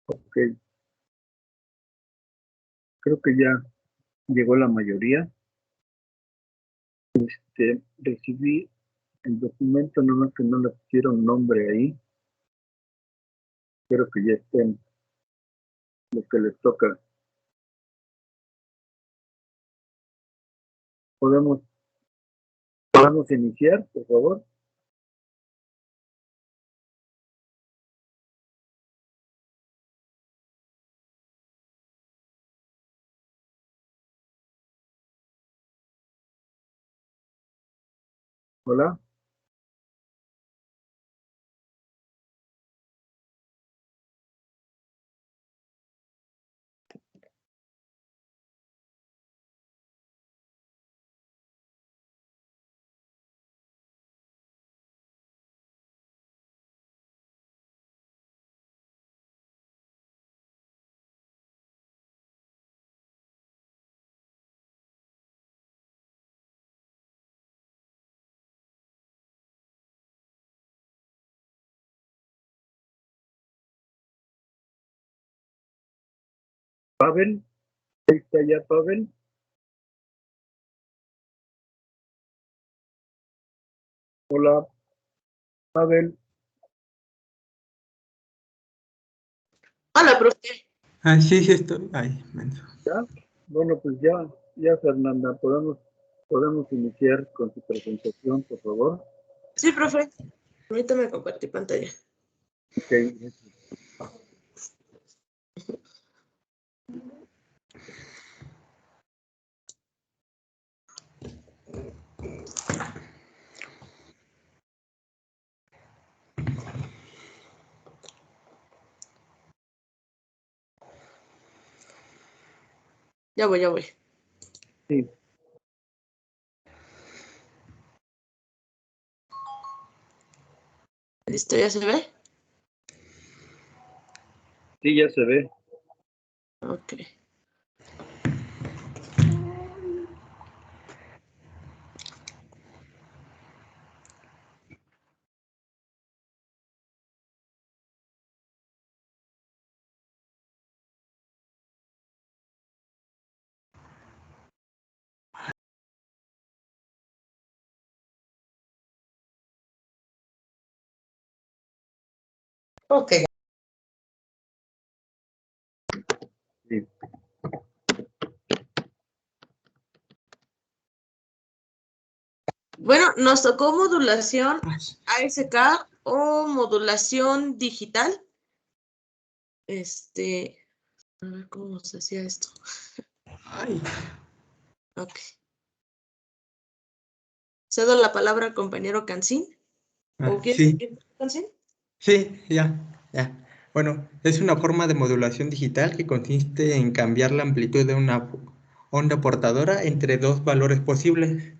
Ok. Creo que ya llegó la mayoría. Recibí el documento, nomás que no le pusieron nombre ahí. Espero que ya estén lo que les toca. ¿Podemos iniciar, por favor? Hola. Pavel. Ahí está ya Pavel. Hola, Pavel. Hola, profe. Sí, sí estoy. Ay, menso. ¿Ya? Bueno, pues ya Fernanda, podemos iniciar con su presentación, por favor. Sí, profe. Permítame compartir pantalla. Ok. Ya voy. Sí. ¿Listo? ¿Ya se ve? Sí, ya se ve. Ok. Ok. Sí. Bueno, nos tocó modulación ASK o modulación digital. A ver cómo se hacía esto. Ay. Ok. Cedo la palabra al compañero Cancín. ¿O quieres Sí. Cancín? Sí, ya. Bueno, es una forma de modulación digital que consiste en cambiar la amplitud de una onda portadora entre dos valores posibles.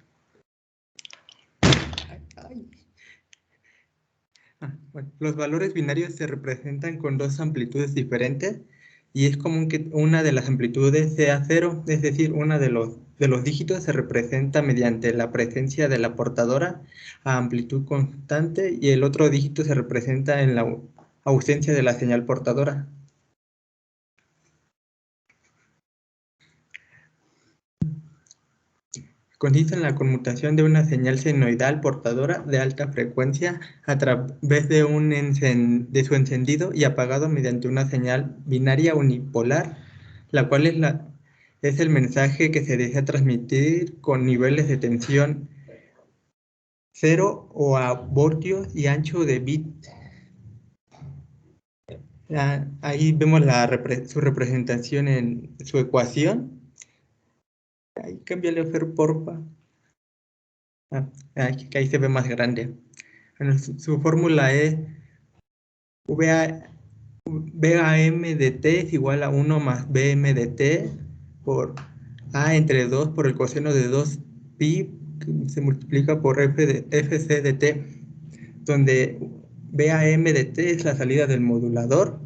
Bueno, los valores binarios se representan con dos amplitudes diferentes y es común que una de las amplitudes sea cero, es decir, una de los dígitos se representa mediante la presencia de la portadora a amplitud constante y el otro dígito se representa en la ausencia de la señal portadora. Consiste en la conmutación de una señal senoidal portadora de alta frecuencia a través de su encendido y apagado mediante una señal binaria unipolar, la cual es el mensaje que se desea transmitir con niveles de tensión 0 o a voltios y ancho de bit. Ahí vemos su representación en su ecuación. Ahí cámbiale, Fer, porfa. Ahí se ve más grande. Bueno, su fórmula es VAM de T es igual a 1 más BM de T por A entre 2 por el coseno de 2pi que se multiplica por FC de T, donde VAM de T es la salida del modulador,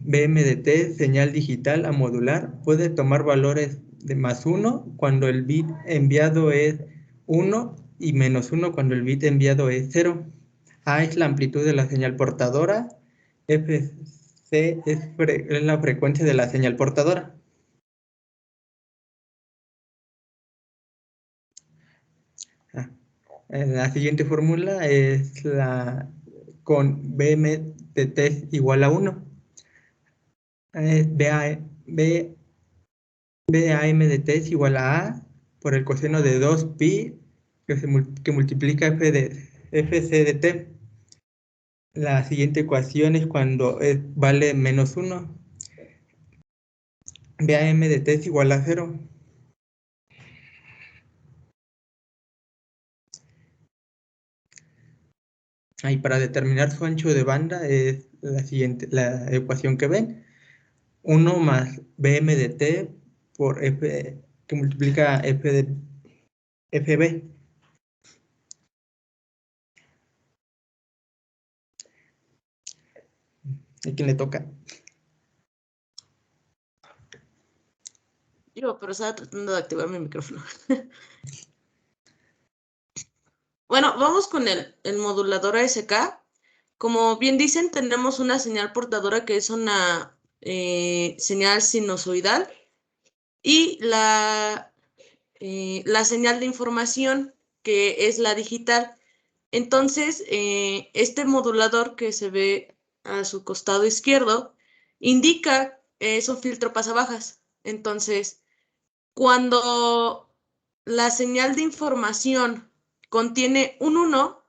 BM de T, señal digital a modular, puede tomar valores de más 1 cuando el bit enviado es 1 y menos 1 cuando el bit enviado es 0. A es la amplitud de la señal portadora, FC C es la frecuencia de la señal portadora. La siguiente fórmula es la con Bm de T igual a 1. BAM de T es igual a A por el coseno de 2pi que multiplica FC de T. La siguiente ecuación es cuando vale menos 1. BAM de T es igual a 0. Y para determinar su ancho de banda es la siguiente, la ecuación que ven. 1 más BM de T por F que multiplica F de FB. ¿A quién le toca? Yo, pero estaba tratando de activar mi micrófono. Bueno, vamos con el modulador ASK. Como bien dicen, tenemos una señal portadora que es una señal sinusoidal y la señal de información que es la digital. Entonces, este modulador que se ve a su costado izquierdo indica, es un filtro pasabajas. Entonces, cuando la señal de información contiene un 1,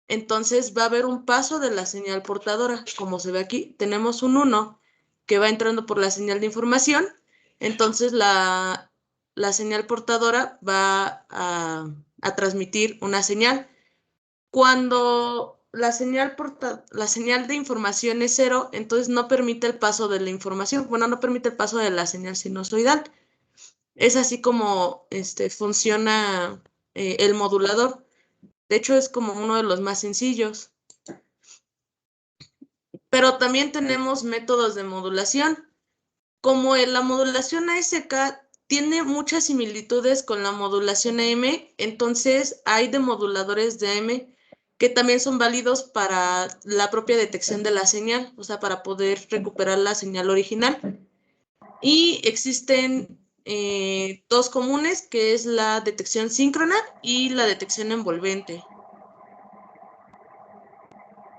entonces va a haber un paso de la señal portadora. Como se ve aquí, tenemos un 1 que va entrando por la señal de información. Entonces la señal portadora va a transmitir una señal. Cuando la señal de información es 0, entonces no permite el paso de la información. Bueno, no permite el paso de la señal sinusoidal. Es así como funciona el modulador. De hecho, es como uno de los más sencillos. Pero también tenemos métodos de modulación. Como la modulación ASK tiene muchas similitudes con la modulación AM, entonces hay demoduladores de AM que también son válidos para la propia detección de la señal, o sea, para poder recuperar la señal original. Y existen dos comunes, que es la detección síncrona y la detección envolvente.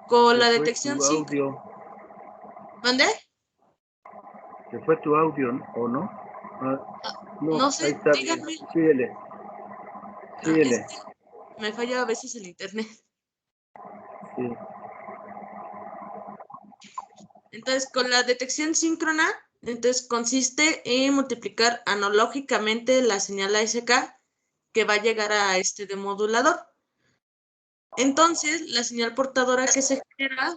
Con la detección síncrona. ¿Mande? ¿Se fue tu audio o no? No sé, ahí está bien. díganme. Síguele. Es que me falla a veces el internet. Sí. Entonces, con la detección síncrona, entonces consiste en multiplicar analógicamente la señal ASK que va a llegar a este demodulador. Entonces, la señal portadora que se genera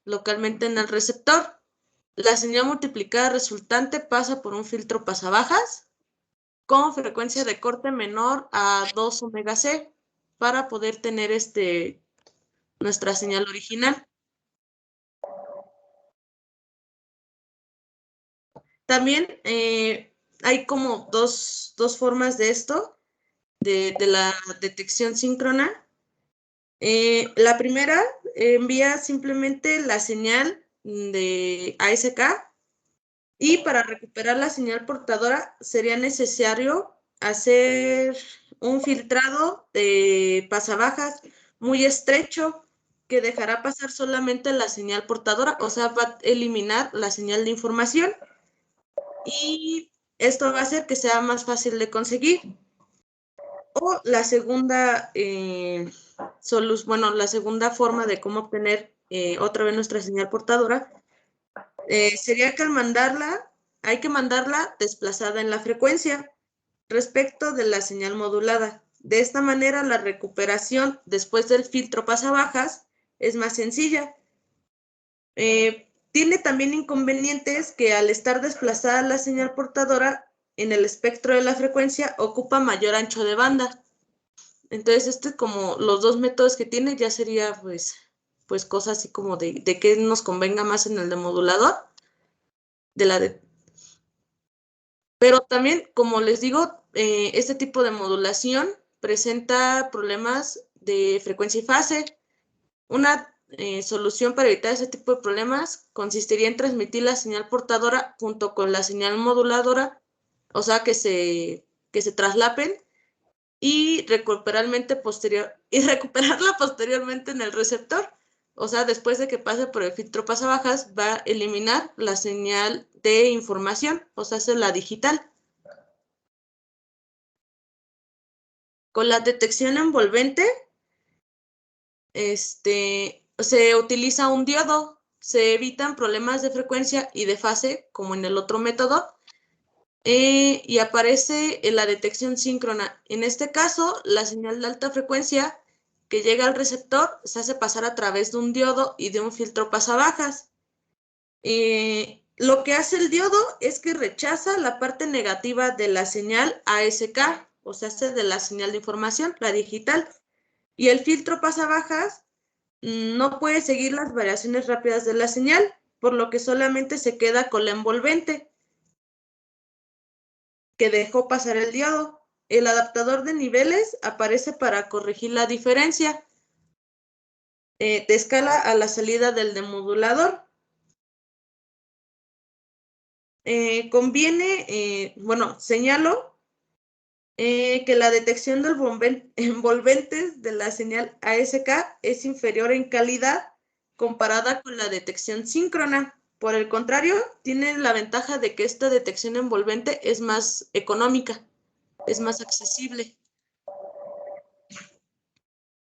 localmente en el receptor, la señal multiplicada resultante pasa por un filtro pasabajas con frecuencia de corte menor a 2 omega C para poder tener nuestra señal original. También hay como dos formas de esto, de la detección síncrona. La primera envía simplemente la señal de ASK y para recuperar la señal portadora sería necesario hacer un filtrado de pasabajas muy estrecho que dejará pasar solamente la señal portadora, o sea, va a eliminar la señal de información. Y esto va a hacer que sea más fácil de conseguir. O la segunda la segunda forma de cómo obtener otra vez nuestra señal portadora sería que al mandarla, hay que mandarla desplazada en la frecuencia respecto de la señal modulada. De esta manera, la recuperación después del filtro pasabajas es más sencilla. Tiene también inconvenientes que al estar desplazada la señal portadora en el espectro de la frecuencia ocupa mayor ancho de banda. Entonces, como los dos métodos que tiene, ya sería pues cosa así como de qué nos convenga más en el demodulador. Pero también, como les digo, este tipo de modulación presenta problemas de frecuencia y fase. Una solución para evitar ese tipo de problemas consistiría en transmitir la señal portadora junto con la señal moduladora, o sea, que se traslapen y recuperarla posteriormente en el receptor. O sea, después de que pase por el filtro pasabajas, va a eliminar la señal de información, o sea, es la digital. Con la detección envolvente, se utiliza un diodo, se evitan problemas de frecuencia y de fase, como en el otro método, y aparece la detección síncrona. En este caso, la señal de alta frecuencia que llega al receptor se hace pasar a través de un diodo y de un filtro pasabajas. Lo que hace el diodo es que rechaza la parte negativa de la señal ASK, o sea, de la señal de información, la digital, y el filtro pasabajas no puede seguir las variaciones rápidas de la señal, por lo que solamente se queda con la envolvente que dejó pasar el diodo. El adaptador de niveles aparece para corregir la diferencia de escala a la salida del demodulador. Señalo que la detección del envolventes de la señal ASK es inferior en calidad comparada con la detección síncrona. Por el contrario, tiene la ventaja de que esta detección envolvente es más económica, es más accesible.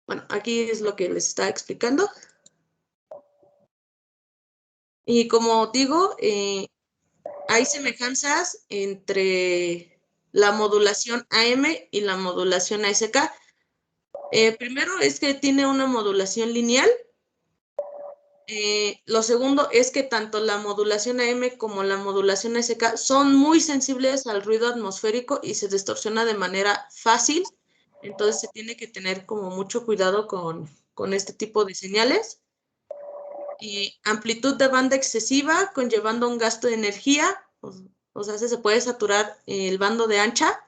Bueno, aquí es lo que les estaba explicando. Y como digo, hay semejanzas entre la modulación AM y la modulación ASK. Primero es que tiene una modulación lineal. Lo segundo es que tanto la modulación AM como la modulación ASK son muy sensibles al ruido atmosférico y se distorsiona de manera fácil. Entonces se tiene que tener como mucho cuidado con este tipo de señales. Amplitud de banda excesiva, conllevando un gasto de energía, o sea, se puede saturar el bando de ancha,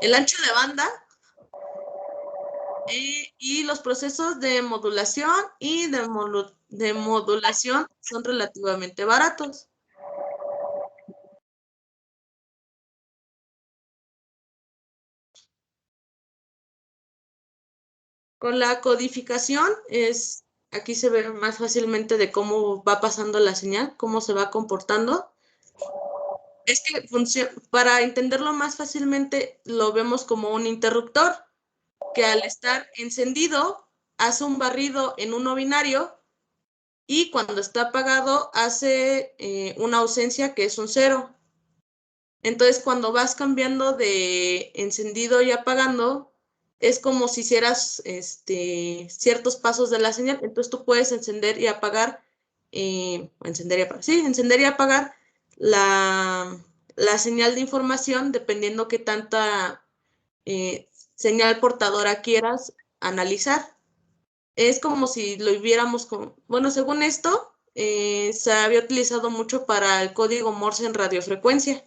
el ancho de banda, y los procesos de modulación y de modulación son relativamente baratos. Con la codificación aquí se ve más fácilmente de cómo va pasando la señal, cómo se va comportando. Es que para entenderlo más fácilmente lo vemos como un interruptor que al estar encendido hace un barrido en uno binario y cuando está apagado hace una ausencia que es un 0. Entonces cuando vas cambiando de encendido y apagando es como si hicieras ciertos pasos de la señal. Entonces tú puedes encender y apagar, encender y apagar la señal de información dependiendo qué tanta señal portadora quieras analizar. Es como si lo viéramos con, bueno, según esto, se había utilizado mucho para el código Morse en radiofrecuencia,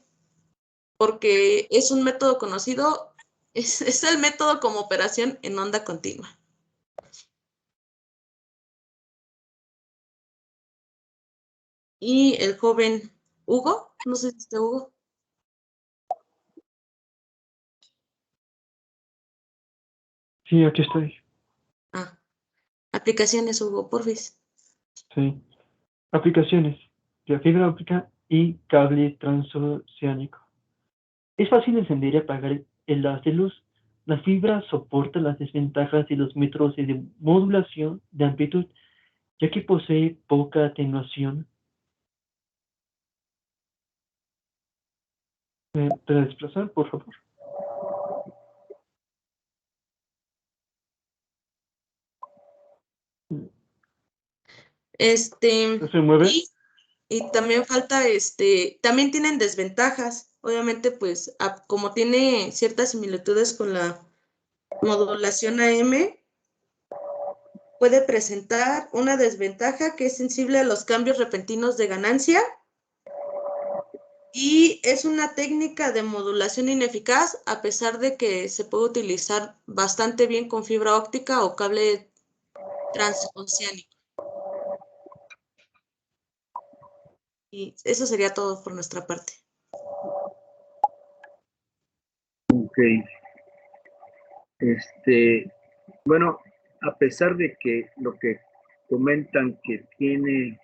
porque es un método conocido, es el método como operación en onda continua. Y el joven Hugo, no sé si es Hugo. Sí, aquí estoy. Aplicaciones, Hugo, porfis. Sí. Aplicaciones de fibra óptica y cable transoceánico. Es fácil encender y apagar el haz de luz. La fibra soporta las desventajas de los métodos de modulación de amplitud, ya que posee poca atenuación. ¿Para desplazar, por favor? ¿Se mueve? Y también falta, también tienen desventajas. Obviamente, pues, como tiene ciertas similitudes con la modulación AM, puede presentar una desventaja que es sensible a los cambios repentinos de ganancia y es una técnica de modulación ineficaz a pesar de que se puede utilizar bastante bien con fibra óptica o cable transoceánico. Y eso sería todo por nuestra parte. Ok. Bueno, a pesar de que lo que comentan que tiene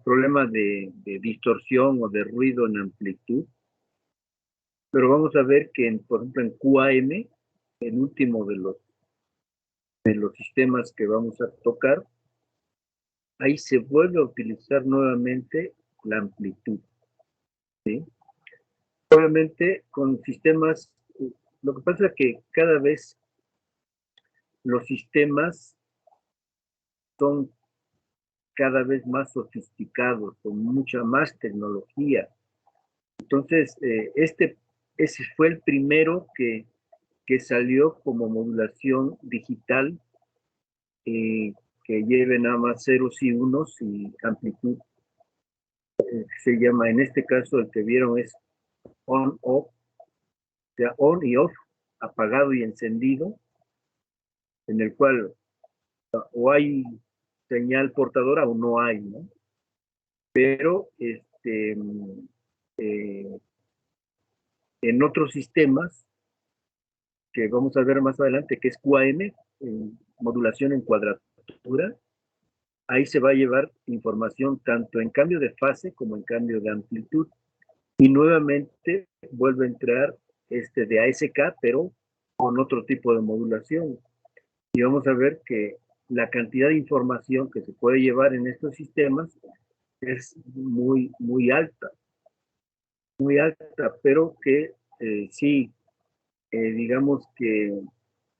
problemas de distorsión o de ruido en amplitud, pero vamos a ver que, por ejemplo, en QAM, el último de los sistemas que vamos a tocar, ahí se vuelve a utilizar nuevamente la amplitud, ¿sí? Obviamente con sistemas, lo que pasa es que cada vez los sistemas son cada vez más sofisticados, con mucha más tecnología. Entonces, ese fue el primero que salió como modulación digital, que lleve nada más ceros y unos y amplitud. Se llama, en este caso, el que vieron es on-off, o sea, on y off, apagado y encendido, en el cual o hay señal portadora o no hay, ¿no? Pero en otros sistemas, que vamos a ver más adelante, que es QAM, modulación en cuadratura, ahí se va a llevar información tanto en cambio de fase como en cambio de amplitud. Y nuevamente vuelve a entrar de ASK, pero con otro tipo de modulación. Y vamos a ver que la cantidad de información que se puede llevar en estos sistemas es muy, muy alta, pero que sí, digamos que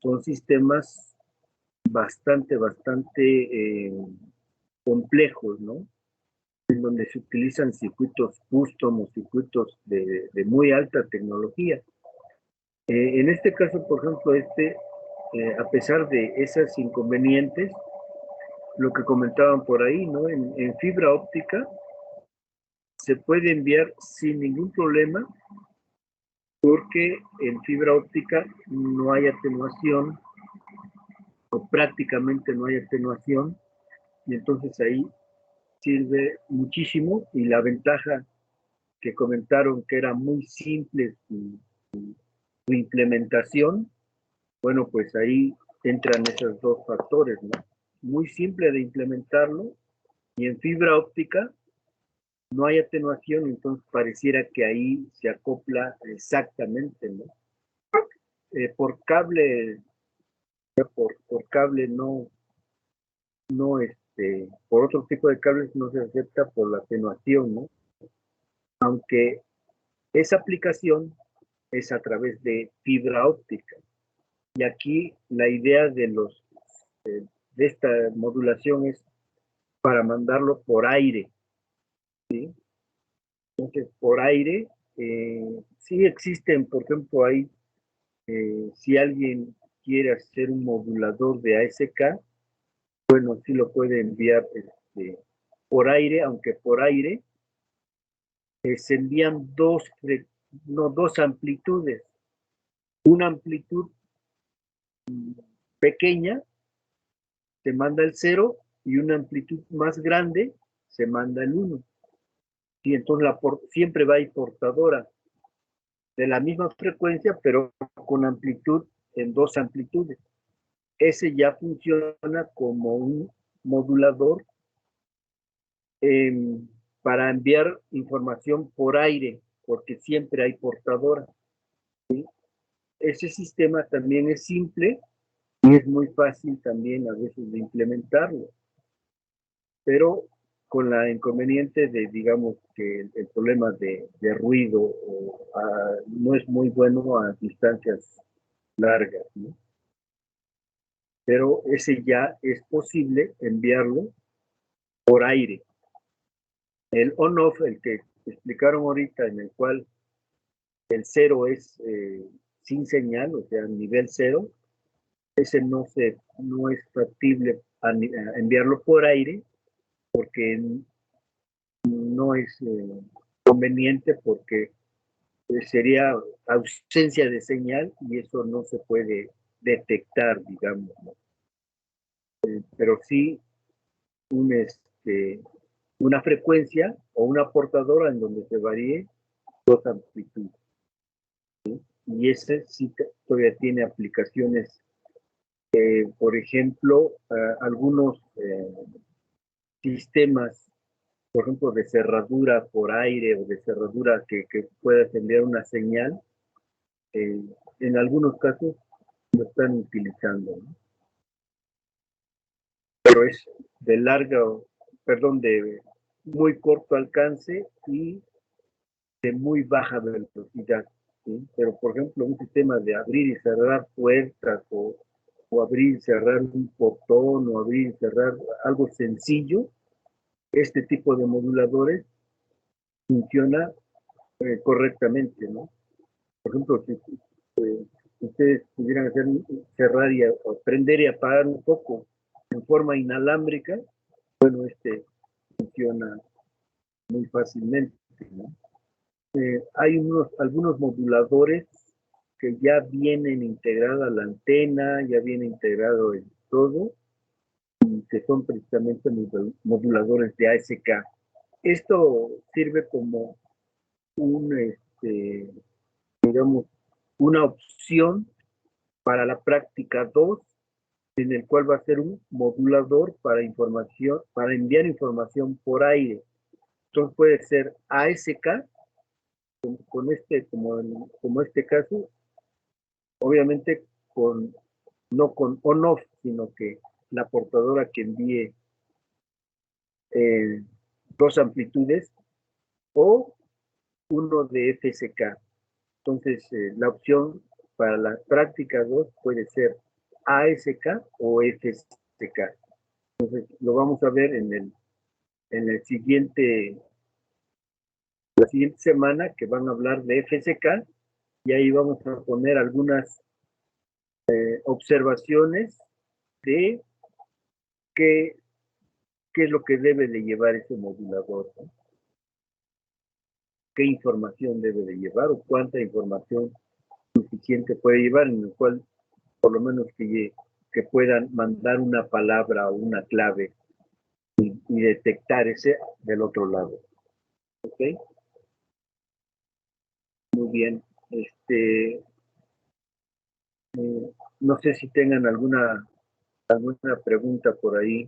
son sistemas bastante complejos, ¿no? En donde se utilizan circuitos custom o circuitos de muy alta tecnología. En este caso, por ejemplo, a pesar de esos inconvenientes, lo que comentaban por ahí, ¿no? En fibra óptica se puede enviar sin ningún problema, porque en fibra óptica no hay atenuación, o prácticamente no hay atenuación, y entonces ahí sirve muchísimo. Y la ventaja que comentaron, que era muy simple su implementación, bueno, pues ahí entran esos dos factores, ¿no? Muy simple de implementarlo, y en fibra óptica no hay atenuación, entonces pareciera que ahí se acopla exactamente, ¿no? Por cable, por cable no, por otro tipo de cables no se acepta por la atenuación, ¿no? Aunque esa aplicación es a través de fibra óptica. Y aquí la idea de esta modulación es para mandarlo por aire, ¿sí? Entonces, por aire, sí existen, por ejemplo, si alguien quiere hacer un modulador de ASK, bueno, sí lo puede enviar por aire, aunque por aire se envían dos amplitudes. Una amplitud pequeña se manda el 0, y una amplitud más grande se manda el 1. Y entonces siempre va a ir portadora de la misma frecuencia, pero con amplitud en dos amplitudes. Ese ya funciona como un modulador para enviar información por aire, porque siempre hay portadora, ¿sí? Ese sistema también es simple y es muy fácil también a veces de implementarlo, pero con la inconveniente de, digamos, que el problema de ruido no es muy bueno a distancias largas, ¿no? Pero ese ya es posible enviarlo por aire. El on-off, el que explicaron ahorita, en el cual el 0 es sin señal, o sea, nivel 0, ese no es factible a enviarlo por aire, porque no es conveniente, porque sería ausencia de señal y eso no se puede detectar, digamos, ¿no? Pero sí un una frecuencia o una portadora en donde se varíe dos amplitudes. ¿Sí? Y ese sí todavía tiene aplicaciones, por ejemplo, algunos sistemas, por ejemplo, de cerradura por aire o de cerradura que pueda enviar una señal, en algunos casos lo están utilizando, ¿no? Pero es de de muy corto alcance y de muy baja velocidad, ¿sí? Pero, por ejemplo, un sistema de abrir y cerrar puertas o abrir y cerrar un portón o abrir y cerrar algo sencillo, este tipo de moduladores funciona correctamente, ¿no? Por ejemplo, si ustedes pudieran cerrar y prender y apagar un foco en forma inalámbrica, bueno, funciona muy fácilmente, ¿no? Hay algunos moduladores que ya vienen integrada la antena, ya viene integrado el todo, y que son precisamente moduladores de ASK. Esto sirve como digamos, una opción para la práctica 2, en el cual va a ser un modulador para enviar información por aire. Entonces puede ser ASK, como este caso, obviamente no con on-off, sino que la portadora que envíe dos amplitudes o uno de FSK. Entonces, la opción para la práctica 2 puede ser ASK o FSK. Entonces, lo vamos a ver en la siguiente semana, que van a hablar de FSK, y ahí vamos a poner algunas observaciones de qué es lo que debe de llevar ese modulador, ¿no? Qué información debe de llevar o cuánta información suficiente puede llevar, en el cual por lo menos que puedan mandar una palabra o una clave y detectar ese del otro lado. ¿Ok? Muy bien. No sé si tengan alguna pregunta por ahí.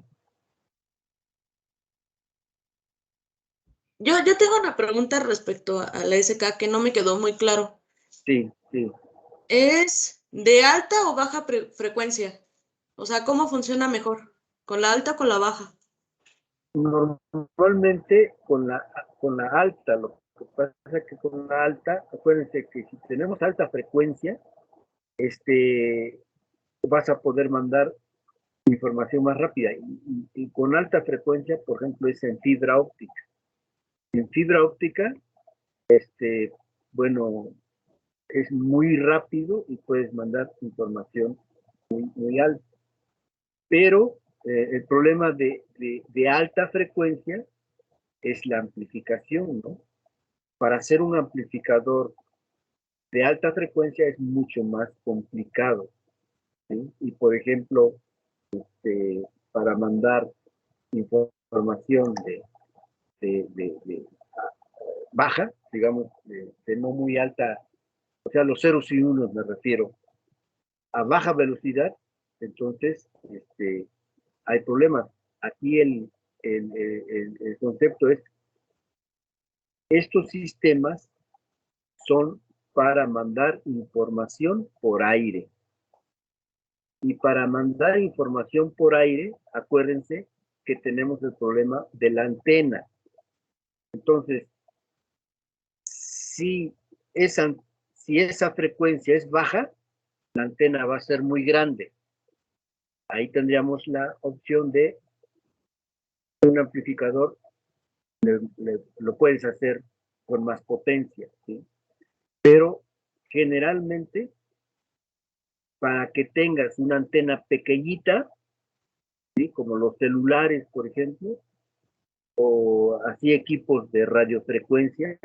Yo tengo una pregunta respecto a la SK que no me quedó muy claro. Sí, sí. ¿Es de alta o baja frecuencia? O sea, ¿cómo funciona mejor? ¿Con la alta o con la baja? Normalmente con la alta, lo que pasa es que con la alta, acuérdense que si tenemos alta frecuencia, vas a poder mandar información más rápida. Y con alta frecuencia, por ejemplo, es en fibra óptica. En fibra óptica, bueno, es muy rápido y puedes mandar información muy, muy alta. Pero el problema de alta frecuencia es la amplificación, ¿no? Para hacer un amplificador de alta frecuencia es mucho más complicado, ¿sí? Y por ejemplo, para mandar información de baja, digamos, de no muy alta, o sea, los ceros y unos me refiero, a baja velocidad, entonces hay problemas. Aquí el concepto es, estos sistemas son para mandar información por aire. Y para mandar información por aire, acuérdense que tenemos el problema de la antena. Entonces, si esa frecuencia es baja, la antena va a ser muy grande. Ahí tendríamos la opción de un amplificador, lo puedes hacer con más potencia, ¿sí? Pero generalmente, para que tengas una antena pequeñita, ¿sí? Como los celulares, por ejemplo, o así equipos de radiofrecuencia,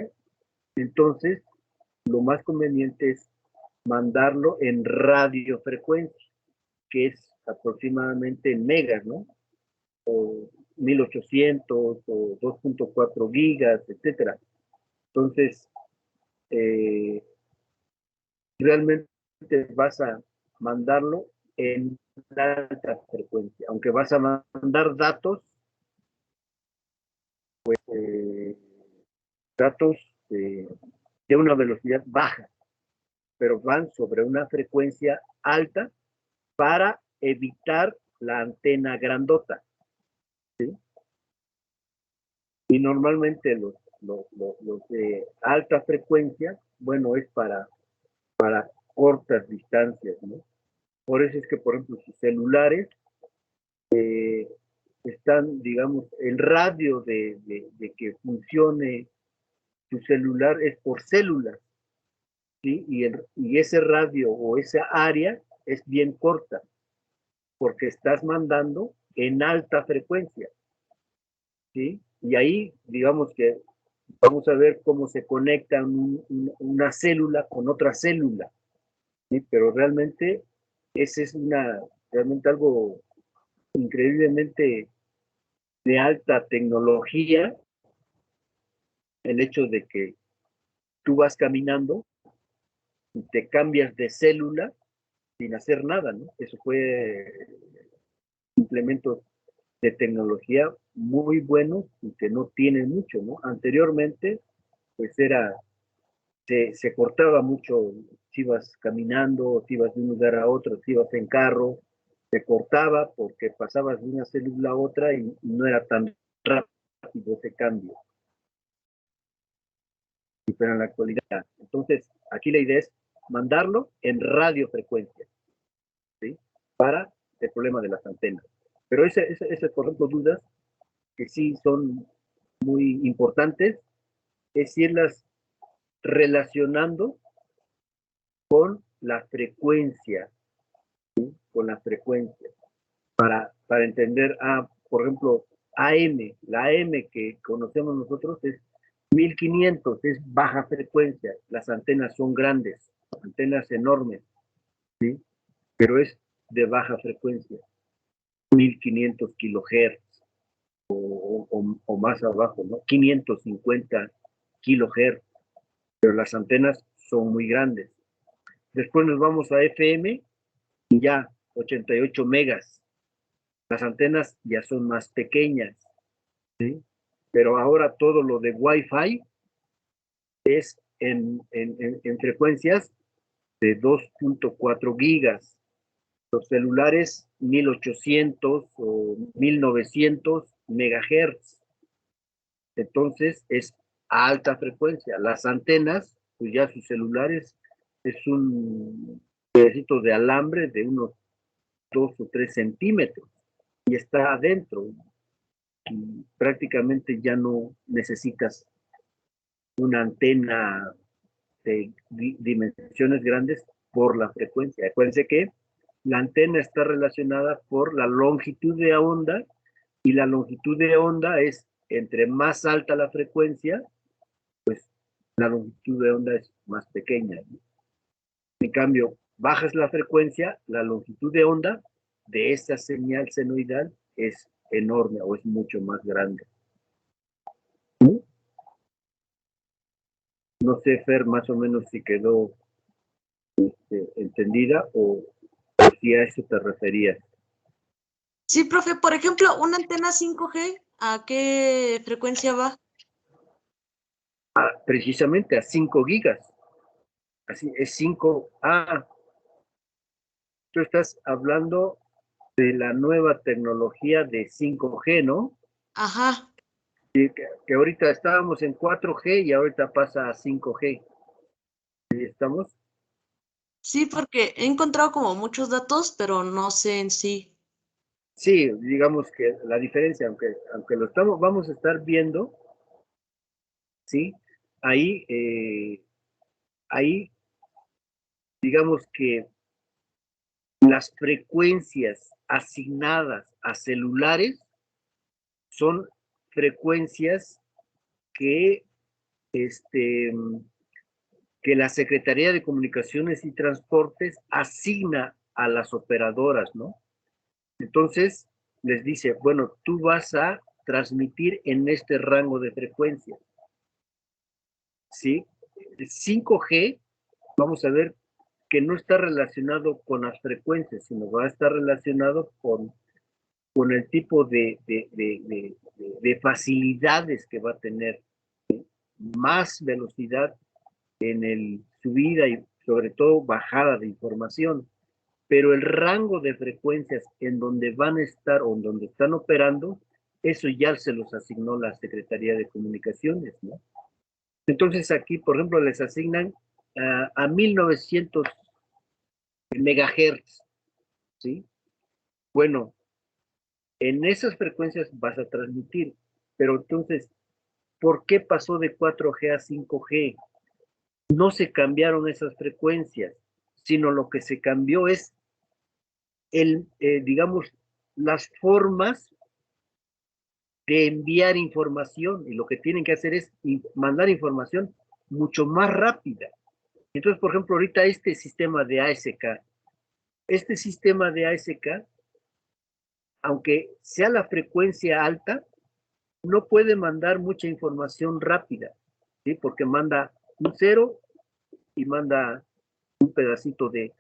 entonces lo más conveniente es mandarlo en radiofrecuencia, que es aproximadamente en megas, ¿no? O 1800 o 2.4 gigas, etcétera. Entonces, realmente vas a mandarlo en alta frecuencia, aunque vas a mandar datos, pues datos de una velocidad baja, pero van sobre una frecuencia alta para evitar la antena grandota, ¿sí? Y normalmente los de alta frecuencia, bueno, es para cortas distancias, ¿no? Por eso es que, por ejemplo, sus celulares están, digamos, el radio de que funcione tu celular es por células, ¿sí? Y ese radio o esa área es bien corta, porque estás mandando en alta frecuencia, ¿sí? Y ahí, digamos que vamos a ver cómo se conecta una célula con otra célula, ¿sí? Pero realmente ese es realmente algo increíblemente de alta tecnología, el hecho de que tú vas caminando y te cambias de célula sin hacer nada, ¿no? Eso fue implementos de tecnología muy buenos y que no tienen mucho, ¿no? Anteriormente, pues se cortaba mucho, si ibas caminando, si ibas de un lugar a otro, si ibas en carro, se cortaba porque pasabas de una célula a otra y no era tan rápido ese cambio. Pero en la actualidad, entonces, aquí la idea es mandarlo en radiofrecuencia, ¿sí? Para el problema de las antenas. Pero ese por ejemplo, dudas que sí son muy importantes, es irlas relacionando con la frecuencia, ¿sí? Con la frecuencia, para entender, por ejemplo, AM, la AM que conocemos nosotros es 1500, es baja frecuencia, las antenas son grandes, antenas enormes, ¿sí? Pero es de baja frecuencia, 1500 kilohertz o más abajo, ¿no? 550 kilohertz, pero las antenas son muy grandes. Después nos vamos a FM y ya 88 megas. Las antenas ya son más pequeñas, ¿sí? Pero ahora todo lo de Wi-Fi es en frecuencias de 2.4 gigas. Los celulares 1800 o 1900 megahertz. Entonces es a alta frecuencia. Las antenas, pues ya sus celulares es un pedacito de alambre de unos 2 o 3 centímetros y está adentro. Y prácticamente ya no necesitas una antena de dimensiones grandes por la frecuencia. Acuérdense que la antena está relacionada por la longitud de onda y la longitud de onda es entre más alta la frecuencia, pues la longitud de onda es más pequeña, ¿no? En cambio, bajas la frecuencia, la longitud de onda de esa señal senoidal es enorme o es mucho más grande. No sé, Fer, más o menos si quedó entendida o si a eso te referías. Sí, profe, por ejemplo, una antena 5G, ¿a qué frecuencia va? Precisamente a 5 gigas. Así es 5. Tú estás hablando de la nueva tecnología de 5G, ¿no? Ajá. Que ahorita estábamos en 4G y ahorita pasa a 5G. ¿Sí estamos? Sí, porque he encontrado como muchos datos, pero no sé en sí. Sí, digamos que la diferencia, aunque vamos a estar viendo, ¿sí? Ahí, digamos que las frecuencias asignadas a celulares son frecuencias que, que la Secretaría de Comunicaciones y Transportes asigna a las operadoras, ¿no? Entonces, les dice, bueno, tú vas a transmitir en este rango de frecuencias. ¿Sí? El 5G, vamos a ver que no está relacionado con las frecuencias, sino va a estar relacionado con el tipo de facilidades que va a tener. ¿Sí? Más velocidad en el subida y sobre todo bajada de información. Pero el rango de frecuencias en donde van a estar o en donde están operando, eso ya se los asignó la Secretaría de Comunicaciones, ¿no? Entonces aquí, por ejemplo, les asignan a 1900 megahertz, ¿sí? Bueno, en esas frecuencias vas a transmitir, pero entonces, ¿por qué pasó de 4G a 5G? No se cambiaron esas frecuencias, sino lo que se cambió es digamos, las formas de enviar información, y lo que tienen que hacer es mandar información mucho más rápida. Entonces, por ejemplo, ahorita este sistema de ASK, aunque sea la frecuencia alta, no puede mandar mucha información rápida, ¿sí? Porque manda un 0 y manda un pedacito de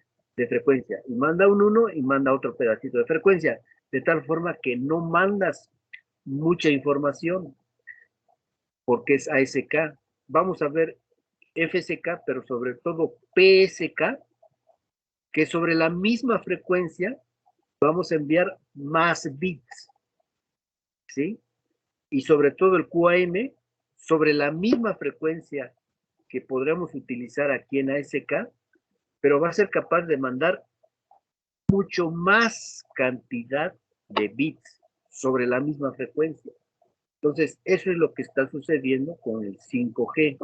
frecuencia, y manda un 1 y manda otro pedacito de frecuencia, de tal forma que no mandas mucha información, porque es ASK. Vamos a ver FSK, pero sobre todo PSK, que sobre la misma frecuencia vamos a enviar más bits, ¿sí? Y sobre todo el QAM, sobre la misma frecuencia que podremos utilizar aquí en ASK, pero va a ser capaz de mandar mucho más cantidad de bits sobre la misma frecuencia. Entonces, eso es lo que está sucediendo con el 5G,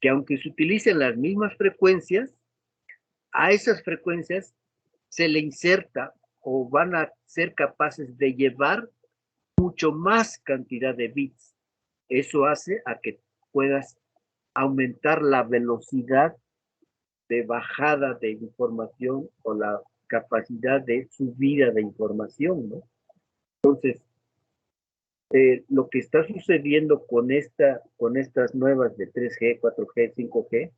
que aunque se utilicen las mismas frecuencias, a esas frecuencias se le inserta o van a ser capaces de llevar mucho más cantidad de bits. Eso hace a que puedas aumentar la velocidad de bajada de información o la capacidad de subida de información, ¿no? Entonces, lo que está sucediendo con estas nuevas de 3G, 4G, 5G,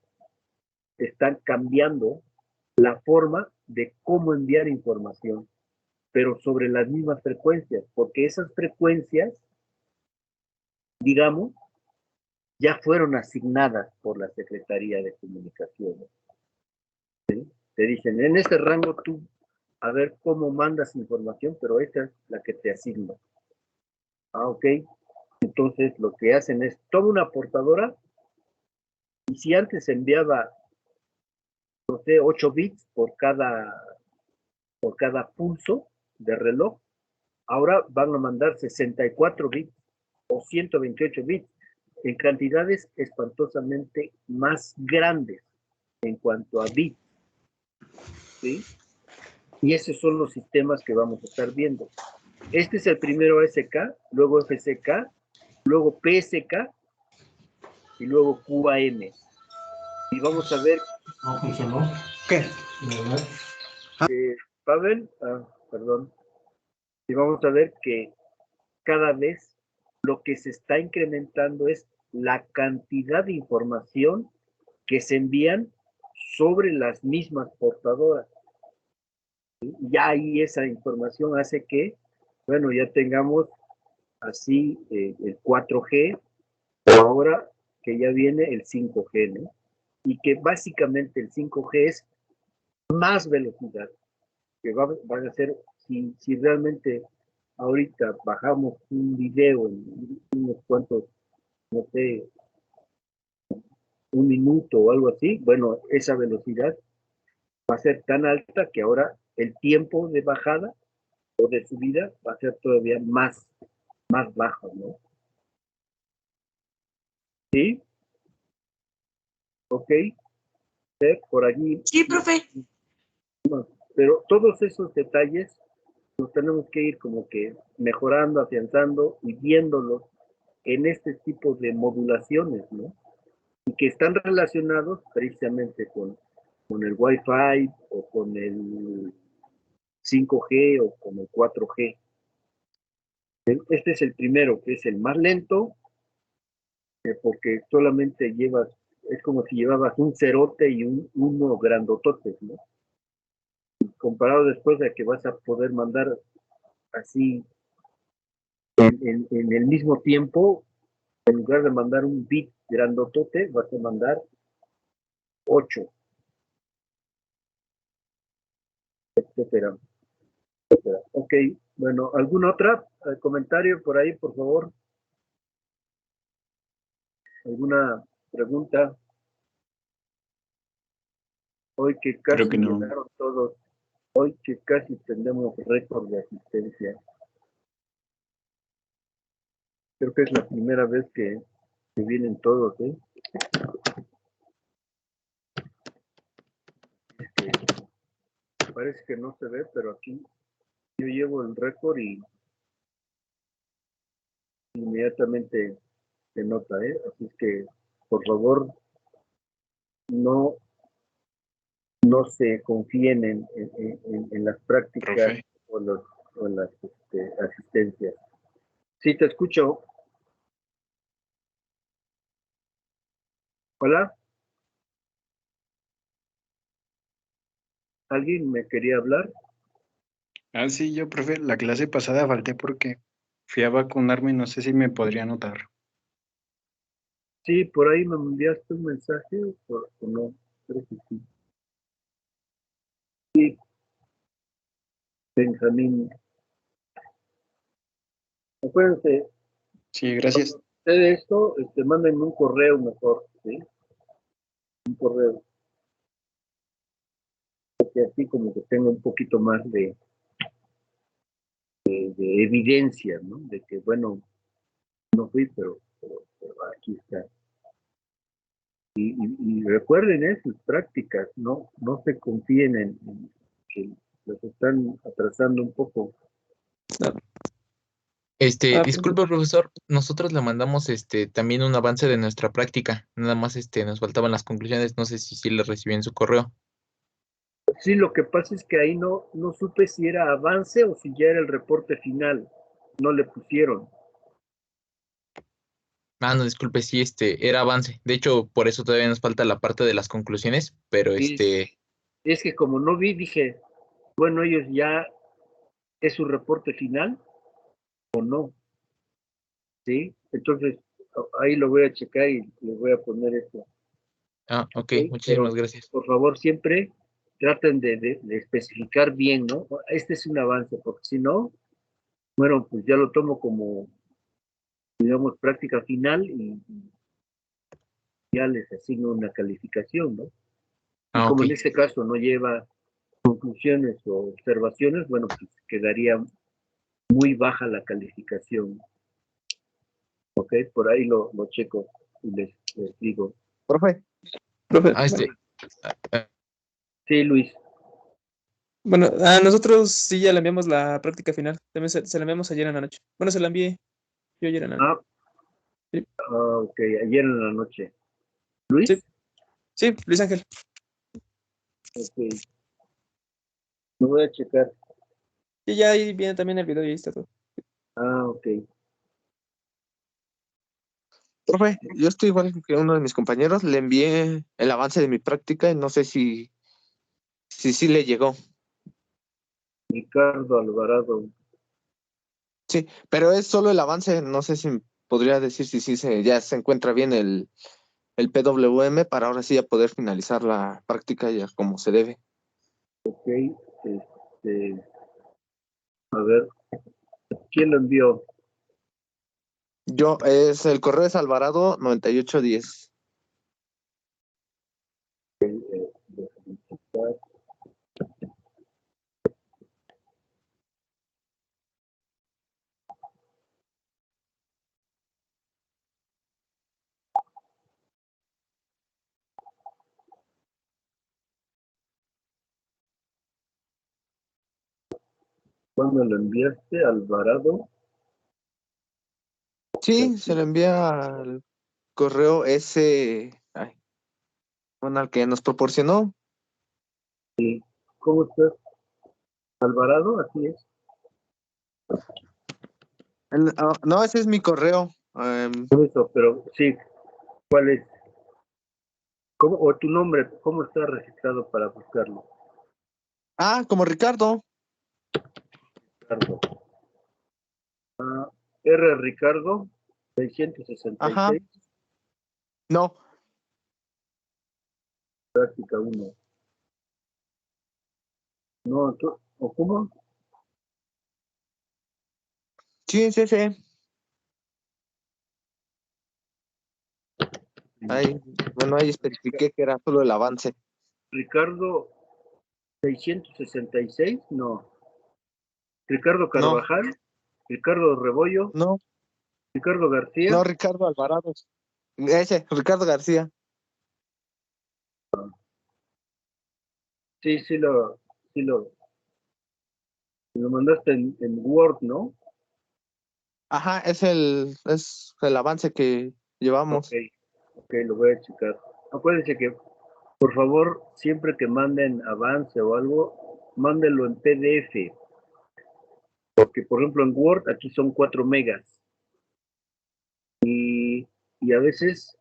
están cambiando la forma de cómo enviar información, pero sobre las mismas frecuencias, porque esas frecuencias, digamos, ya fueron asignadas por la Secretaría de Comunicaciones. ¿Sí? Te dicen, en este rango tú, a ver cómo mandas información, pero esta es la que te asigna. Ah, ok. Entonces lo que hacen es, toma una portadora, y si antes se enviaba, no sé, 8 bits por cada pulso de reloj, ahora van a mandar 64 bits o 128 bits en cantidades espantosamente más grandes en cuanto a bits, ¿sí? Y esos son los sistemas que vamos a estar viendo. Este es el primero ASK, luego FSK, luego PSK y luego QAM. Y vamos a ver. No funcionó. ¿Qué? Pavel, perdón. Y vamos a ver que cada vez lo que se está incrementando es la cantidad de información que se envían sobre las mismas portadoras. ¿Sí? Ya ahí esa información hace que, bueno, ya tengamos así el 4G, ahora que ya viene el 5G, ¿no? Y que básicamente el 5G es más velocidad, que van a ser, si realmente ahorita bajamos un video en unos cuantos, no sé, un minuto o algo así, bueno, esa velocidad va a ser tan alta que ahora el tiempo de bajada o de subida va a ser todavía más bajo, ¿no? ¿Sí? Ok, por allí. Sí, profe. Pero todos esos detalles nos tenemos que ir como que mejorando, afianzando y viéndolos en este tipo de modulaciones, ¿no? Y que están relacionados precisamente con el Wi-Fi o con el 5G o con el 4G. Este es el primero, que es el más lento, porque solamente llevas, es como si llevabas un cerote y uno grandotote, ¿no? Comparado después de que vas a poder mandar así en el mismo tiempo, en lugar de mandar un bit grandotote, vas a mandar 8, etcétera, etcétera. Ok, bueno, ¿alguna otra comentario por ahí, por favor? ¿Alguna pregunta? Hoy que Creo casi que no. llegaron todos, hoy que casi tenemos récord de asistencia. Creo que es la primera vez que vienen todos, ¿eh? Parece que no se ve, pero aquí yo llevo el récord y inmediatamente se nota, ¿eh? Así es que, por favor, no, no se confíen en las prácticas Profe, o las asistencias. Sí, te escucho. Hola, ¿alguien me quería hablar? sí, yo, profe, la clase pasada falté porque fui a vacunarme y no sé si me podría anotar. Sí, por ahí me enviaste un mensaje, o no, creo que sí. Sí, Benjamín. Acuérdense, Sí, gracias. de esto, manden un correo mejor, ¿sí? Un correo, que así como que tenga un poquito más de evidencia, ¿no? De que, bueno, no fui, pero aquí está. Y recuerden sus prácticas, no se confíen en que los están atrasando un poco. Disculpe, profesor, nosotros le mandamos también un avance de nuestra práctica. Nada más nos faltaban las conclusiones, no sé si sí le recibí en su correo. Sí, lo que pasa es que ahí no supe si era avance o si ya era el reporte final. No le pusieron. No, disculpe, sí, era avance. De hecho, por eso todavía nos falta la parte de las conclusiones, pero Y es que como no vi, dije, bueno, ellos ya es su reporte final o no, ¿sí? Entonces, ahí lo voy a checar y le voy a poner esto. ok, ¿Sí? muchísimas Pero, gracias. por favor, siempre traten de especificar bien, ¿no? Este es un avance, porque si no, bueno, pues ya lo tomo como, digamos, práctica final y ya les asigno una calificación, ¿no? Y como Ok, en este caso no lleva conclusiones o observaciones, bueno, pues quedaría muy baja la calificación, ¿ok? Por ahí lo checo y les digo. Profe, ah, Sí, Luis. bueno, a nosotros sí ya le enviamos la práctica final. También se la enviamos ayer en la noche. Bueno, se la envié yo ayer en la noche. Ah, Sí, ok, ayer en la noche. sí, Luis, sí, Luis Ángel. ok, lo voy a checar. Y ya ahí viene también el video y ahí está todo. Ah, ok. Profe, yo estoy igual que uno de mis compañeros, le envié el avance de mi práctica y no sé si sí le llegó. Ricardo Alvarado. Sí, pero es solo el avance, no sé si podría decir si sí ya se encuentra bien el PWM para ahora sí ya poder finalizar la práctica ya como se debe. Ok, este, a ver, ¿quién lo envió? El correo es Alvarado 9810. ¿Cuándo lo enviaste, Alvarado? Sí, se le envía al correo bueno, al que nos proporcionó. Sí. ¿Cómo estás? Alvarado, así es. No, ese es mi correo. Eso, pero sí, ¿cuál es? ¿Cómo, o tu nombre, cómo está registrado para buscarlo? Como Ricardo. Ricardo. R. Ricardo, Ajá. 666, No. práctica 1. No, ¿o cómo? Sí, sí, sí. Ahí especifiqué que era solo el avance. Ricardo 666, no. Ricardo No, Carvajal, Ricardo Rebollo, no, Ricardo García. no, Ricardo Alvarado. Ese, Ricardo García. Sí, lo mandaste en Word, ¿no? Ajá, es el avance que llevamos. Ok, lo voy a checar. Acuérdense que, por favor, siempre que manden avance o algo, mándenlo en PDF. Porque, por ejemplo, en Word aquí son 4 megas. Y a veces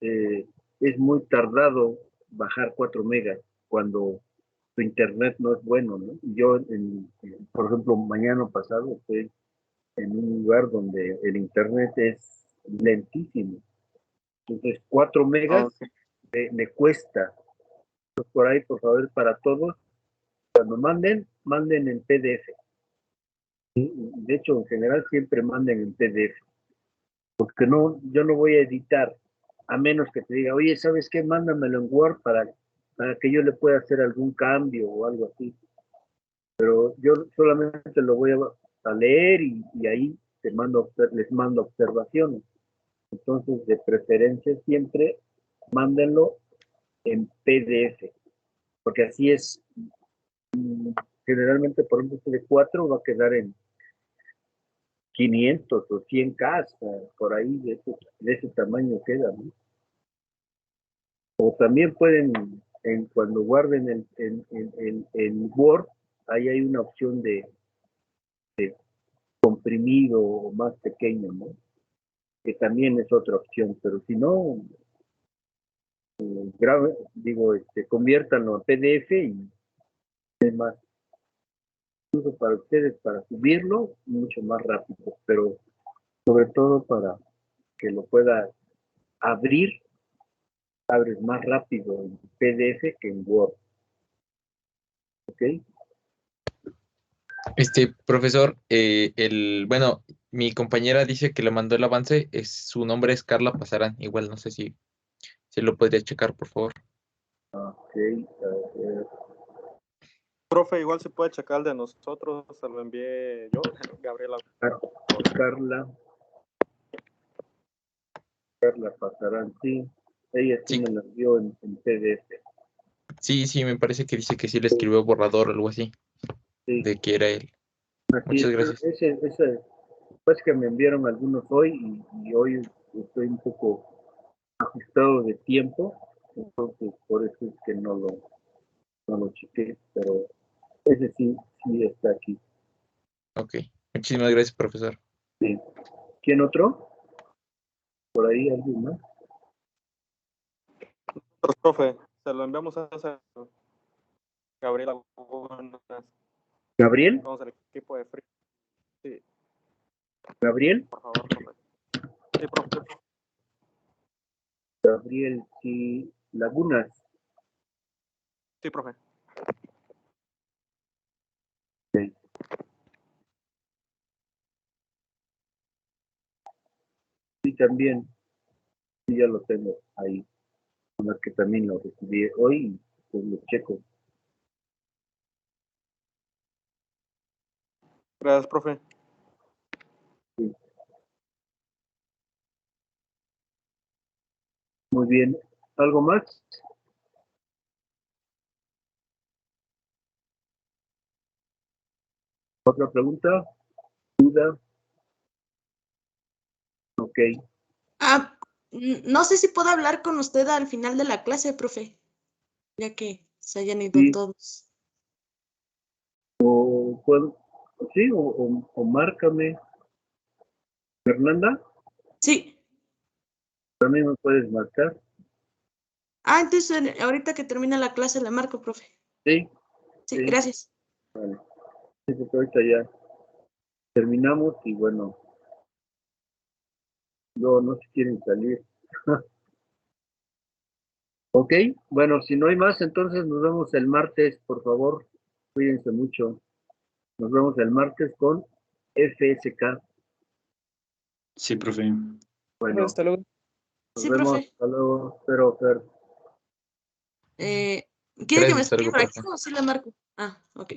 es muy tardado bajar 4 megas cuando tu internet no es bueno, ¿no? Yo, por ejemplo, mañana pasado estoy en un lugar donde el internet es lentísimo. Entonces, 4 megas Ok. me cuesta. Entonces, por ahí, por favor, para todos, cuando manden en PDF. ¿Sí? De hecho, en general, siempre manden en PDF. Porque no, yo no voy a editar, a menos que te diga, oye, ¿sabes qué? Mándamelo en Word para que yo le pueda hacer algún cambio o algo así. Pero yo solamente lo voy a leer y ahí les mando observaciones. Entonces, de preferencia siempre mándenlo en PDF, porque así es, generalmente, por ejemplo, este de 4 va a quedar en 500 o 100K, por ahí de ese tamaño queda, ¿no? O también pueden, cuando guarden en Word, ahí hay una opción de comprimido o más pequeño, ¿no? Que también es otra opción, pero si no, conviértanlo a PDF y es más, incluso para ustedes, para subirlo, mucho más rápido, pero sobre todo para que lo pueda abrir, abres más rápido en PDF que en Word, ¿ok? Profesor, bueno, mi compañera dice que le mandó el avance, su nombre es Carla Pasarán, igual no sé si lo podría checar, por favor. Ok, a ver. Profe, igual se puede checar el de nosotros, se lo envié yo, Gabriela. Carla Pasarán, sí. Ella sí Sí, me la envió en PDF. sí, me parece que dice que sí le escribió borrador o algo así, Sí, de que era él. así Muchas es. gracias. Pues que me enviaron algunos hoy y hoy estoy un poco ajustado de tiempo, entonces por eso es que no lo chequé, pero ese sí está aquí. Ok, muchísimas gracias, profesor. Sí. ¿Quién otro? ¿Por ahí alguien más? Profe, se lo enviamos a Gabriela. ¿Gabriel? Vamos al equipo de Free. Sí, ¿Gabriel? por favor, profe. Sí, profe. Gabriel, sí. Lagunas. Sí, profe. Sí. Sí, también. Sí, ya lo tengo ahí. Más que también lo recibí hoy y pues lo checo. Gracias, profe. Sí. Muy bien. ¿Algo más? ¿Otra pregunta? ¿Duda? Ok. No sé si puedo hablar con usted al final de la clase, profe, ya que se hayan ido Sí. todos. O puedo, sí, o márcame. Fernanda, Sí. también me puedes marcar. Ah, entonces ahorita que termina la clase la marco, profe. Sí, Sí, sí. gracias. Vale. Sí, porque ahorita ya terminamos y bueno, no se quieren salir. Ok, bueno, si no hay más, entonces nos vemos el martes, por favor. Cuídense mucho. Nos vemos el martes con FSK. Sí, profe. Bueno, Hasta luego. nos Sí, vemos. profe. Hasta luego. Espero, Fer. ¿Quiere que me Gracias, espere algo, por aquí profe. o sí la marco? Ah, ok.